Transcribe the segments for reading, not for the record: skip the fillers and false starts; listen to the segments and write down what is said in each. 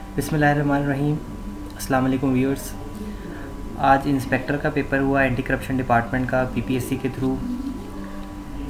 बिस्मिल्लाहिर्रहमानिर्रहीम। अस्सलाम वालेकुम व्यूअर्स। आज इंस्पेक्टर का पेपर हुआ एंटी करप्शन डिपार्टमेंट का पीपीएससी के थ्रू,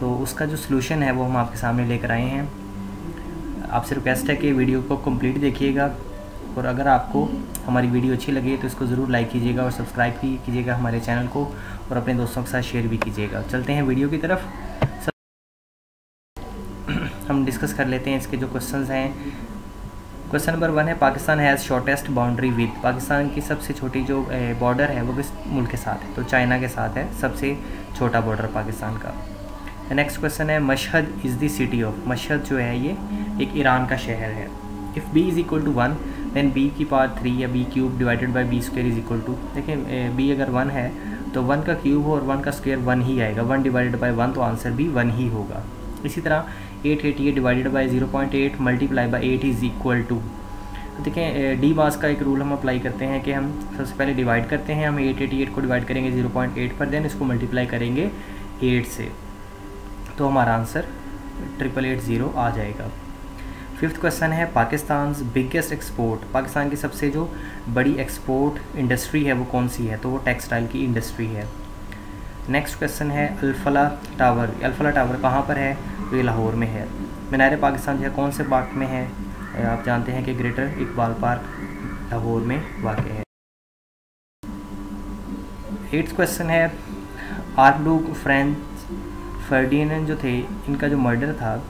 तो उसका जो सलूशन है वो हम आपके सामने लेकर आए हैं। आपसे रिक्वेस्ट है कि वीडियो को कंप्लीट देखिएगा, और अगर आपको हमारी वीडियो अच्छी लगे तो इसको ज़रूर लाइक कीजिएगा और सब्सक्राइब भी कीजिएगा हमारे चैनल को, और अपने दोस्तों के साथ शेयर भी कीजिएगा। चलते हैं वीडियो की तरफ। हम डिस्कस कर लेते हैं इसके जो क्वेश्चंस हैं। क्वेश्चन नंबर 1 है, Pakistan has shortest boundary with. Pakistan की सबसे छोटी जो बॉर्डर है वो किस मुल्क के साथ है? तो चाइना के साथ है सबसे छोटा बॉर्डर पाकिस्तान का। नेक्स्ट क्वेश्चन है, Mashhad is the city of. Mashhad जो है ये एक ईरान का शहर है। If b is equal to 1 then b की पावर 3 या b cube divided by b square is equal to, देखिए b अगर 1 है तो 1 का क्यूब हो और 1 का स्क्वायर 1 ही आएगा। 1 डिवाइडेड बाई 1 तो आंसर भी 1 ही होगा। इसी तरह 888 divided by 0.8 multiply by 8 is equal to, देखें डी मास का एक रूल हम अप्लाई करते हैं कि हम सबसे पहले डिवाइड करते हैं। हम 888 को डिवाइड करेंगे 0.8 पर, देन इसको मल्टीप्लाई करेंगे 8 से, तो हमारा आंसर 8880 आ जाएगा। फिफ्थ क्वेश्चन है, पाकिस्तान बिगेस्ट एक्सपोर्ट। पाकिस्तान की सबसे जो बड़ी एक्सपोर्ट इंडस्ट्री है वो कौन सी है? तो वो टेक्सटाइल की इंडस्ट्री है। नेक्स्ट क्वेश्चन है, अल्फला टावर। अल्फला टावर कहाँ पर है? तो ये लाहौर में है। मीनार पाकिस्तान जो है कौन से पार्क में है? आप जानते हैं कि ग्रेटर इकबाल पार्क लाहौर में वाक़ है। 8th क्वेश्चन है, आर्कड्यूक फ्रांज फर्डिनेंड जो थे, इनका जो मर्डर था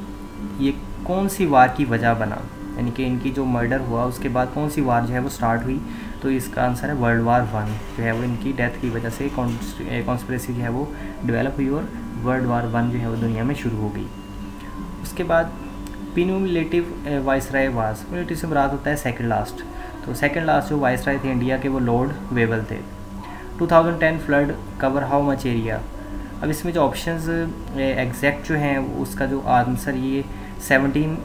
ये कौन सी वार की वजह बना? यानी कि इनकी जो मर्डर हुआ उसके बाद कौन सी वार जो है वो स्टार्ट हुई? तो इसका आंसर है वर्ल्ड वार 1 जो है वो इनकी डेथ की वजह से कॉन्स्पिरेसी जो है वो डेवलप हुई और वर्ल्ड वार 1 जो है वो दुनिया में शुरू हो गई। उसके बाद पिनुमिलेटिव वाइसराय वास, मिलेटिव से मुराद होता है सेकंड लास्ट। तो सेकंड लास्ट जो वाइसराय थे इंडिया के वो लॉर्ड वेवल थे। 2010 flood cover how much area. अब इसमें जो ऑप्शंस एग्जैक्ट जो हैं उसका जो आंसर ये 17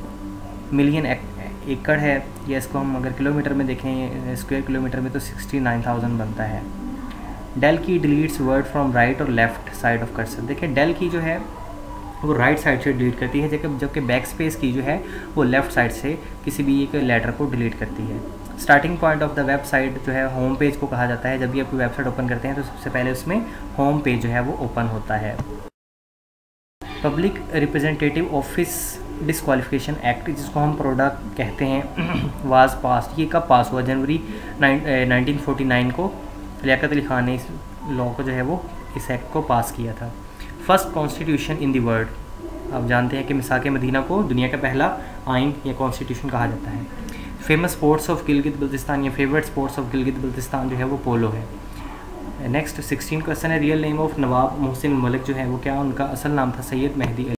मिलियन एकड़ है, या इसको हम अगर किलोमीटर में देखें स्क्वायर किलोमीटर में तो 69,000 बनता है। डेल की डिलीट्स वर्ड फ्रॉम राइट और लेफ्ट साइड ऑफ कर्सर। देखिए डेल की जो है वो राइट साइड से डिलीट करती है, जबकि बैक स्पेस की जो है वो लेफ़्ट साइड से किसी भी एक लेटर को डिलीट करती है। Starting point of the website जो है होम पेज को कहा जाता है। जब भी आप कोई वेबसाइट ओपन करते हैं तो सबसे पहले उसमें होम पेज जो है वो ओपन होता है। Public representative office disqualification act, जिसको हम प्रोडक्ट कहते हैं, वाज पास। ये कब पास हुआ? जनवरी 1949 को लियाकत अली खान ने इस लॉ को जो है वो इस एक्ट को पास किया था। First constitution in the world. आप जानते हैं कि मिसाक मदीना को दुनिया का पहला आइन या कॉन्स्टिट्यूशन कहा जाता है। Famous sports of Gilgit Baltistan या favourite sports of Gilgit Baltistan जो है वो पोलो है। नेक्स्ट 16 क्वेश्चन है, real name of Nawab Mohsin Malik जो है वो क्या? उनका असल नाम था सैयद मेहदी अली।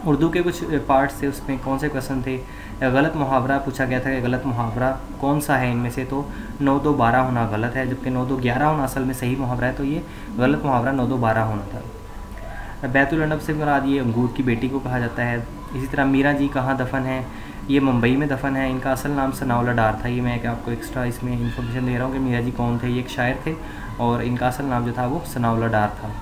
उर्दू के कुछ पार्ट्स थे, उसमें कौन से क्वेश्चन थे? गलत मुहावरा पूछा गया था कि गलत मुहावरा कौन सा है इनमें से? तो 9-2-12 होना गलत है, जबकि 9-2-11 होना असल में सही मुहावरा है। तो ये गलत मुहावरा 9-2-12 होना था। बैतुल अनब से मुराद ये अंगूर की बेटी को कहा जाता है। इसी तरह मीरा जी कहाँ दफन है? ये मुंबई में दफन है। इनका असल नाम सनाउल्लाह डार था। ये मैं आपको एक्स्ट्रा इसमें इंफॉर्मेशन दे रहा हूँ कि मीरा जी कौन थे। ये एक शायर थे और इनका असल नाम जो था वो सनाउल्लाह डार था।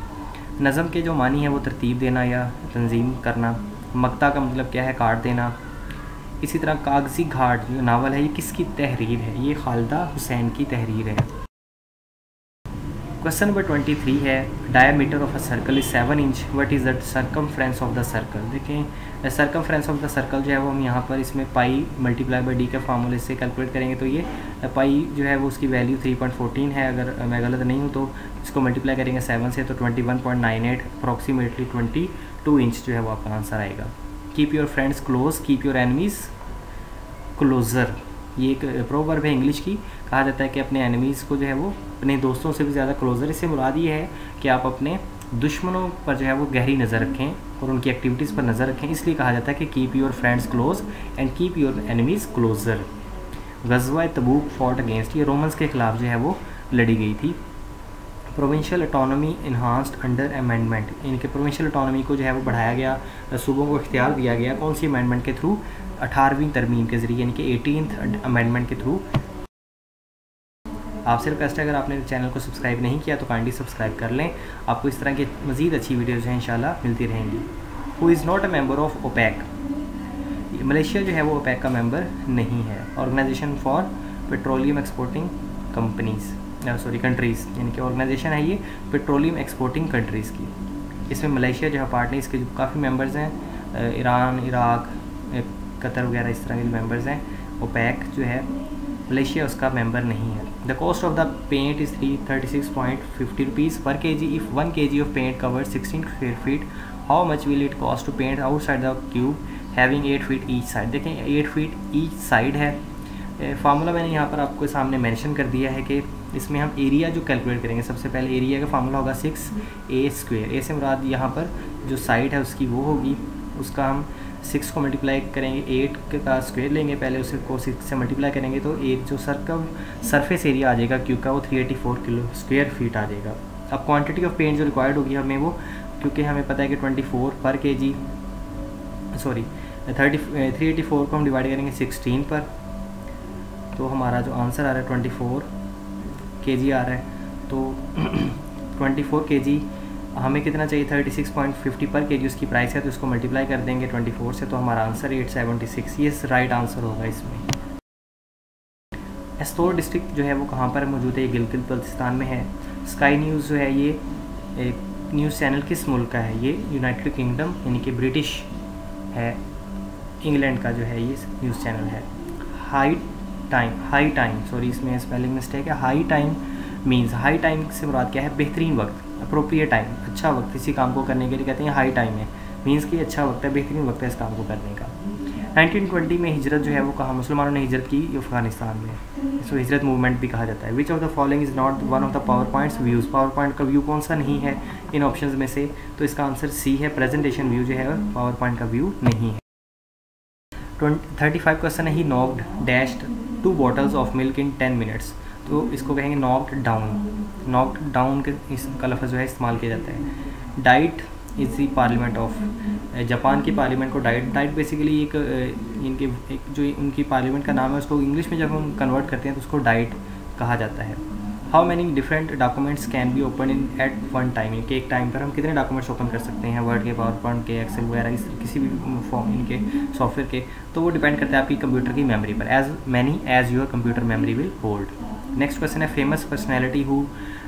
नज़म के जो मानी है वो तरतीब देना या तंजीम करना। मक्ता का मतलब क्या है? काट देना। इसी तरह कागज़ी घाट जो नावल है ये किसकी तहरीर है? ये खालिदा हुसैन की तहरीर है। क्वेश्चन नंबर 23 है, diameter of a circle is 7 inch, what is the circumference of the circle. देखें सर्कमफ्रेंस ऑफ द सर्कल जो है वो हम यहाँ पर इसमें पाई मल्टीप्लाई बाई डी के फार्मूले से कैलकुलेट करेंगे। तो ये पाई जो है वो उसकी वैल्यू 3.14 है, अगर मैं गलत नहीं हूँ तो इसको मल्टीप्लाई करेंगे 7 से तो 21.98 अप्रॉक्सीमेटली 22 इंच जो है वो आपका आंसर आएगा। Keep your friends close, keep your enemies closer. ये एक प्रोवर्ब है इंग्लिश की। कहा जाता है कि अपने एनिमीज़ को जो है वो अपने दोस्तों से भी ज़्यादा क्लोज़र। इससे मुराद ये है कि आप अपने दुश्मनों पर जो है वो गहरी नज़र रखें और उनकी एक्टिविटीज़ पर नज़र रखें। इसलिए कहा जाता है कि keep your friends close and keep your enemies closer. Ghazwa Tabuk fought against, ये रोमन्स के ख़िलाफ़ जो है वो लड़ी गई थी। Provincial autonomy enhanced under amendment, इनके प्रोविंशियल ऑटोनॉमी को जो है वो बढ़ाया गया, सूबों को इख्तियार दिया गया। कौन सी अमेंडमेंट के थ्रू? 18वीं तरमीम के ज़रिए, यानी कि 18th अमेंडमेंट के थ्रू। आपसे रिक्वेस्ट है अगर आपने चैनल को सब्सक्राइब नहीं किया तो काइंडली सब्सक्राइब कर लें। आपको इस तरह की मज़ीद अच्छी वीडियोज़ हैं इंशाल्लाह मिलती रहेंगी। Who is not a member of OPEC, Malaysia जो है वो ओपेक का मेंबर नहीं है। Organisation for petroleum exporting companies countries, यानी कि ऑर्गेनाइजेशन है ये पेट्रोलियम एक्सपोर्टिंग कंट्रीज़ की। इसमें मलेशिया जो है पार्टनर, इसके जो काफ़ी मेंबर्स हैं, ईरान, इराक, कतर वगैरह इस तरह के मेंबर्स हैं। ओपेक जो है मलेशिया उसका मेंबर नहीं है। The cost of the paint is 36.50 rupees per K G. If 1 kg of paint cover 16 square feet, how much will it cost to paint outside the cube having 8 feet each side. देखें 8 feet each side है। Formula मैंने यहाँ पर आपको सामने mention कर दिया है कि इसमें हम एरिया जो कैलकुलेट करेंगे, सबसे पहले एरिया का फार्मूला होगा 6a²। ए से मुराद यहाँ पर जो साइड है उसकी वो होगी, उसका हम 6 को मल्टीप्लाई करेंगे, 8 का स्क्वायर लेंगे पहले, उसे को 6 से मल्टीप्लाई करेंगे तो एक जो सरफेस एरिया आ जाएगा क्यूब का वो 384 किलो स्क्वायर फीट आ जाएगा। अब क्वांटिटी ऑफ पेंट जो रिक्वायर्ड होगी हमें वो, क्योंकि हमें पता है कि 24 पर के जी 384 को हम डिवाइड करेंगे 16 पर, तो हमारा जो आंसर आ रहा है 24 kg आ रहा है। तो 24 kg हमें कितना चाहिए, 36.50 पर kg उसकी प्राइस है, तो इसको मल्टीप्लाई कर देंगे 24 से, तो हमारा आंसर 876, ये राइट आंसर होगा इसमें। एस्तोर डिस्ट्रिक्ट जो है वो कहाँ पर मौजूद है, ये गिलगित बल्तिस्तान में है। स्काई न्यूज़ जो है ये एक न्यूज़ चैनल किस मुल्क का है, ये यूनाइटेड किंगडम यानी कि ब्रिटिश है, इंग्लैंड का जो है ये न्यूज़ चैनल है। हाई टाइम सॉरी इसमें स्पेलिंग मिस्टेक है। High time means, high time से मुराद क्या है, बेहतरीन वक्त, अप्रोप्रिएट टाइम, अच्छा वक्त किसी काम को करने के लिए कहते हैं हाई टाइम है, मीन्स कि अच्छा वक्त है, बेहतरीन वक्त है इस काम को करने का। 1920 में हिजरत जो है वो कहाँ मुसलमानों ने हिजरत की, अफगानिस्तान में, इसको हिजरत मूवमेंट भी कहा जाता है। Which of the following is not one of the power points views, power point का व्यू कौन सा नहीं है इन ऑप्शंस में से, तो इसका आंसर सी है, प्रेजेंटेशन व्यू जो है पावर पॉइंट का व्यू नहीं है। 35 क्वेश्चन है, ही knocked dashed 2 bottles of milk in 10 minutes, तो इसको कहेंगे नॉक्ड डाउन। नॉक्ड डाउन के इसका लफ्ज़ जो है इस्तेमाल किया जाता है। Diet is the parliament of, Japan की पार्लियामेंट को डाइट बेसिकली एक जो उनकी पार्लियामेंट का नाम है उसको इंग्लिश में जब हम कन्वर्ट करते हैं तो उसको डाइट कहा जाता है। How many different documents can be open in at one time, इनके एक टाइम पर हम कितने डॉक्यूमेंट्स ओपन कर सकते हैं, वर्ड के, पावर पॉइंट के, एक्सेल वगैरह किसी भी फॉर्म इनके सॉफ्टवेयर के, तो वो डिपेंड करता है आपकी कंप्यूटर की मेमोरी पर, as many as your computer memory will hold. Next question है, famous personality who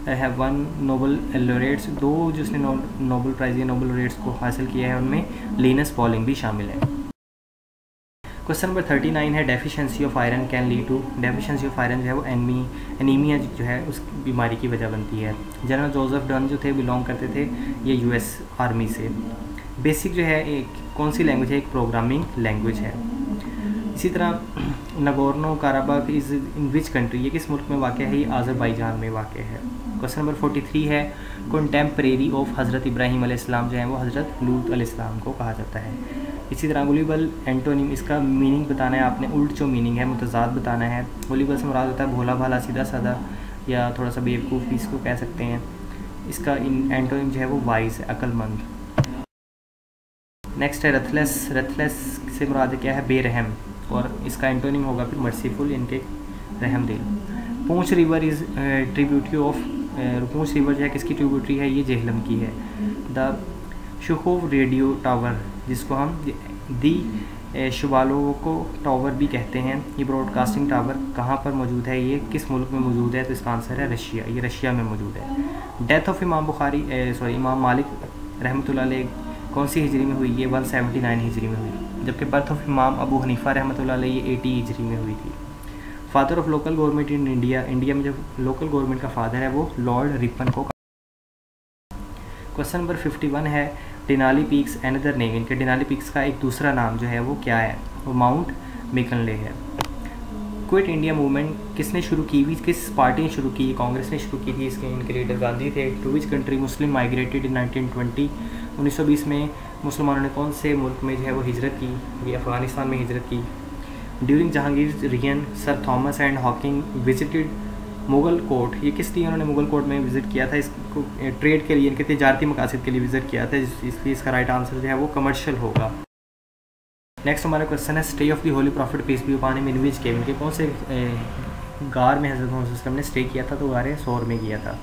have won Nobel laureates, 2 जिसने नोबल प्राइज़ या नोबल लॉरेट्स को हासिल किया है उनमें लिनस पॉलिंग भी शामिल है। क्वेश्चन नंबर 39 है, deficiency of iron can lead to, deficiency of iron जो है वो एनीमिया जो है उस बीमारी की वजह बनती है। जनरल जोसेफ डन जो थे बिलोंग करते थे ये यूएस आर्मी से। बेसिक जो है एक कौन सी लैंग्वेज है, एक प्रोग्रामिंग लैंग्वेज है। इसी तरह Nagorno काराबाग is in which country, ये किस मुल्क में वाक़ है, ये आज़रबाईजान में वाक़ है। क्वेश्चन नंबर 43 है, कंटेम्परेरी ऑफ हज़रत इब्राहीम अलैहिस्सलाम जो है वो हज़रत लूत अलैहिस्सलाम को कहा जाता है। इसी तरह गुलिबल एंटोनिम, इसका मीनिंग बताना है आपने, उल्ट जो मीनिंग है मुतज़ाद बताना है। गुलिबल से मुराद होता है भोला भाला, सीधा साधा या थोड़ा सा बेवकूफ़ भी इसको कह सकते हैं। इसका एंटोनिम जो है वो वाइज है, अक्लमंद। नेक्स्ट है रथलेस, रथलेस से मुराद क्या है, बेरहम, और इसका एंटोनिम होगा फिर मर्सीफुल, इनके रहमदिल। पूंछ river is tributary of, Poonch river जो है किसकी ट्रिब्यूटरी है, ये जेहलम की है। द शुखोव रेडियो टावर, जिसको हम दी शुबालोको टावर भी कहते हैं, ये ब्रॉडकास्टिंग टावर कहाँ पर मौजूद है, ये किस मुल्क में मौजूद है, तो इसका आंसर है रशिया, ये रशिया में मौजूद है। डेथ ऑफ इमाम मालिक रहमतुल्लाह अलैह कौन सी हिजरी में हुई, ये 179 हिजरी में हुई, जबकि बर्थ ऑफ इमाम अबू हनीफा रहमतुल्लाह अलैह ये 80 हिजरी में हुई थी। Father of local government in India, India में जो लोकल गवर्नमेंट का फादर है वो लॉर्ड रिपन को। क्वेश्चन नंबर 51 है, डेनाली पीक्स अनदर नेम, इनके डेनाली पीक्स का एक दूसरा नाम जो है वो क्या है, वो माउंट मैकिनले है। क्विट इंडिया मूवमेंट किसने शुरू की हुई, किस पार्टी ने शुरू की, कांग्रेस ने शुरू की थी, इसके इनके लीडर गांधी थे। To which country Muslim migrated in 1920, 1920 में मुसलमानों ने कौन से मुल्क में जो है वो हिजरत की, ये अफ़गानिस्तान में हिजरत की। During Jahangir rayon sir Thomas and Hawking visited Mughal court, ये किस लिए उन्होंने मुग़ल कोर्ट में विज़िट किया था, इसको ट्रेड के लिए, इनके तजारती मकासद के लिए विज़िट किया था, इसलिए इसका राइट आंसर जो है वो कमर्शियल होगा। नेक्स्ट हमारा क्वेश्चन है, stay of the holy prophet peace be upon him in which cave, इनके कौन से गार में हज़रत मोहम्मद वसल्लम ने स्टे किया था, तो गार सौर में किया था।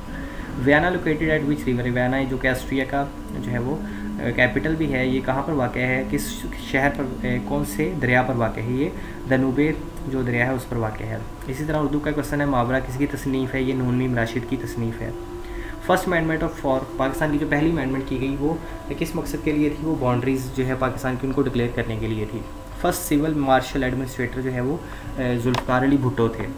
Vienna located at which river, Vienna जो कि ऑस्ट्रिया का जो है वो कैपिटल भी है, ये कहाँ पर वाक़ है, किस शहर पर, कौन से दरिया पर वाक़ है, ये दनूबे जो दरिया है उस पर वाक़ है। इसी तरह उर्दू का क्वेश्चन है मुहावरा किसकी तसनीफ़ है, ये नून मीम राशिद की तसनीफ़ है। First amendment of for Pakistan की जो पहली अमेंडमेंट की गई वो किस मकसद के लिए थी, वो बाउंड्रीज़ जो है पाकिस्तान की उनको डिक्लेयर करने के लिए थी। फर्स्ट सिविल मार्शल एडमिनिस्ट्रेटर जो है वो जुल्फ़िकार अली भुट्टो थे।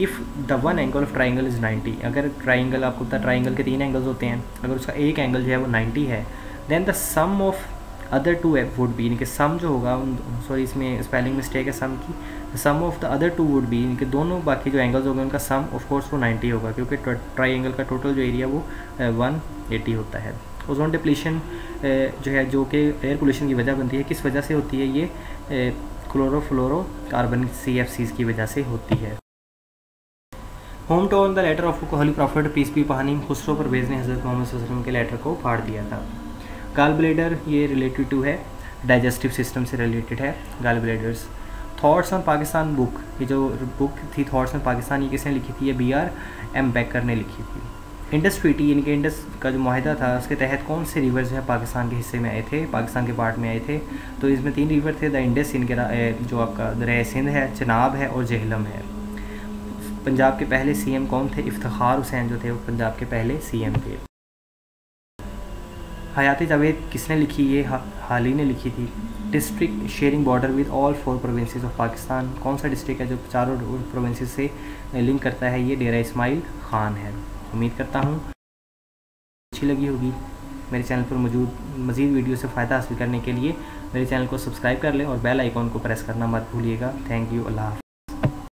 If the one angle of triangle is 90, अगर ट्राइंगल, आपको पता है ट्राइंगल के 3 एंगल्स होते हैं, अगर उसका एक एंगल जो है वो 90 है, then the sum of other 2 would be, यानी कि सम जो होगा, सॉरी इसमें स्पेलिंग मिस्टेक है सम की, some of the other 2 would be, यानी कि दोनों बाकी जो एंगल्स होंगे उनका सम ऑफ कोर्स वो 90 होगा, क्योंकि ट्राइंगल का टोटल जो एरिया वो 180 होता है। ओजोन डिप्लीशन जो है, जो कि एयर पोल्यूशन की वजह बनती है, किस वजह से होती है, ये क्लोरोफ्लोरोकार्बन CFCs की वजह से होती है। Whom torn the letter of holy prophet peace be upon him, Khusro Parvez ने हज़रत मोहम्मद सल्लल्लाहु अलैहि वसल्लम के लेटर को फाड़ दिया था। गाल ब्लेडर, ये रिलेटेड टू है, डाइजेस्टिव सिस्टम से रिलेटेड है गाल bladers. Thoughts on Pakistan book, ये जो बुक थी थॉट्स ऑन पाकिस्तान, ये किसने लिखी थी, ये BR.M. बेकर ने लिखी थी। इंडस ट्रीटी, यानी कि इंडस का जो माहिदा था उसके तहत कौन से रिवर जो है पाकिस्तान के हिस्से में आए थे, पाकिस्तान के पार्ट में आए थे, तो इसमें 3 रिवर थे, द इंडस, इनके जो आपका दरिया सिंध है, चनाब है और जेहलम है। पंजाब के पहले CM कौन थे, इफ्तिखार हुसैन जो थे वो पंजाब के पहले CM थे। हयाती जावेद किसने लिखी, ये हाली ने लिखी थी। District sharing border with all 4 provinces of Pakistan, कौन सा डिस्ट्रिक्ट है जो चारों प्रोविंसेस से लिंक करता है, ये डेरा इस्माइल खान है। उम्मीद करता हूँ अच्छी लगी होगी। मेरे चैनल पर मौजूद मज़ीद वीडियो से फ़ायदा हासिल करने के लिए मेरे चैनल को सब्सक्राइब कर लें और बेल आइकॉन को प्रेस करना मत भूलिएगा। Thank you. अल्लाह हाफ़िज़।